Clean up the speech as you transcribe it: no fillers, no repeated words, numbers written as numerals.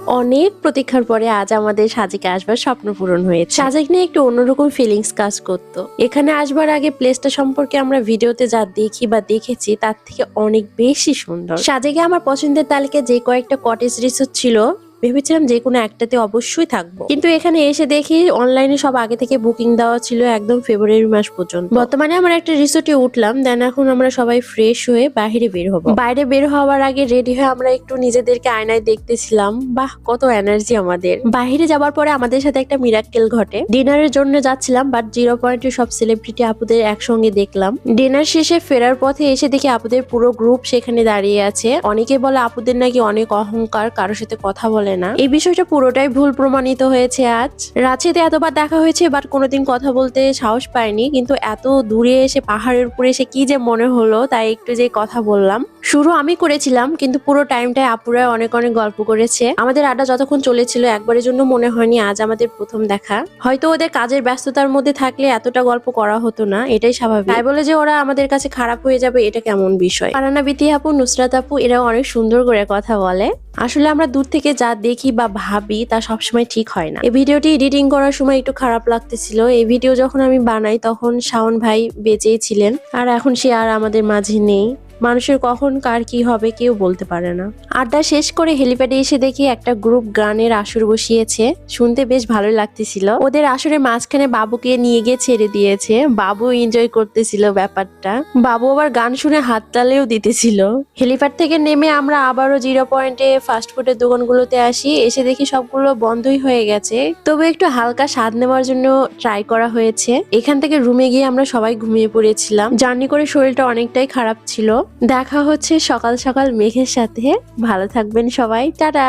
অনেক প্রতীক্ষার পরে আজ আমাদের সাজেকে আসবার স্বপ্ন পূরণ হয়েছে। সাজেক নিয়ে একটু অন্যরকম ফিলিংস কাজ করতো। এখানে আসবার আগে প্লেসটা সম্পর্কে আমরা ভিডিওতে যা দেখি বা দেখেছি তার থেকে অনেক বেশি সুন্দর। সাজেকে আমার পছন্দের তালিকায় যে কয়েকটা কটেজ রিসোর্ট ছিল, ভেবেছিলাম যে কোনো একটাতে অবশ্যই থাকবো, কিন্তু এখানে এসে দেখি অনলাইনে সব আগে থেকে বুকিং দেওয়া ছিল একদম ফেব্রুয়ারি মাস পর্যন্ত। বর্তমানে আমরা একটা রিসোর্টে উঠলাম, দেন এখন আমরা সবাই ফ্রেশ হয়ে বাইরে বের হবো। বাইরে বের হওয়ার আগে রেডি হয়ে আমরা একটু নিজেদেরকে আয়নায় দেখতেছিলাম। বাহ, কত এনার্জি আমাদের। বাইরে যাবার পরে আমাদের সাথে একটা মিরাক্কেল ঘটে। ডিনারের জন্য যাচ্ছিলাম, বাট 0 পয়েন্টে সব সেলিব্রিটি আপুদের একসঙ্গে দেখলাম। ডিনার শেষে ফেরার পথে এসে দেখি আপুদের পুরো গ্রুপ সেখানে দাঁড়িয়ে আছে। অনেকে বলে আপুদের নাকি অনেক অহংকার, কারোর সাথে কথা বলে না। এই বিষয়টা পুরোটাই ভুল প্রমাণিত হয়েছে আজ। রাঁচিতে এতবার দেখা হয়েছে, বাট কোনোদিন কথা বলতে সাহস পাইনি, কিন্তু এত দূরে এসে পাহাড়ের উপরে এসে কি যে মনে হলো, তাই একটু যে কথা বললাম। শুরু আমি করেছিলাম, কিন্তু পুরো টাইমটায় আপুরা অনেক অনেক গল্প করেছে। আমাদের আড্ডা যতক্ষণ চলেছিল একবারের জন্য মনে হয়নি আজ আমাদের প্রথম দেখা। হয়তো ওদের কাজের ব্যস্ততার মধ্যে থাকলে এতটা গল্প করা হতো না, এটাই স্বাভাবিক। তাই বলে যে ওরা আমাদের কাছে খারাপ হয়ে যাবে, এটা কেমন বিষয়। ফারহানা বিথি আপু, নুসরাত আপু এরাও অনেক সুন্দর করে কথা বলে। আসলে আমরা দূর থেকে যা দেখি বা ভাবি তা সবসময় ঠিক হয় না। এই ভিডিওটি এডিটিং করার সময় একটু খারাপ লাগতেছিল। এই ভিডিও যখন আমি বানাই তখন শাওন ভাই বেঁচেই ছিলেন, আর এখন সে আর আমাদের মাঝে নেই। মানুষের কখন কার কি হবে কেউ বলতে পারে না। আড্ডা শেষ করে হেলিপ্যাডে এসে দেখি একটা গ্রুপ গানের আসর বসিয়েছে। শুনতে বেশ ভালোই লাগতেছিল। ওদের আসরের মাঝখানে বাবুকে নিয়ে গিয়ে ছেড়ে দিয়েছে। বাবু এনজয় করতেছিল ব্যাপারটা। বাবু আবার গান শুনে হাততালিও দিতেছিল। হেলিপ্যাড থেকে নেমে আমরা আবারও 0 পয়েন্টে ফাস্টফুডের দোকানগুলোতে আসি। এসে দেখি সবগুলো বন্ধই হয়ে গেছে, তবে একটু হালকা স্বাদ নেওয়ার জন্য ট্রাই করা হয়েছে। এখান থেকে রুমে গিয়ে আমরা সবাই ঘুমিয়ে পড়েছিলাম। জার্নি করে শরীরটা অনেকটাই খারাপ ছিল। দেখা হচ্ছে সকাল সকাল মেঘের সাথে। ভালো থাকবেন সবাই, টাটা।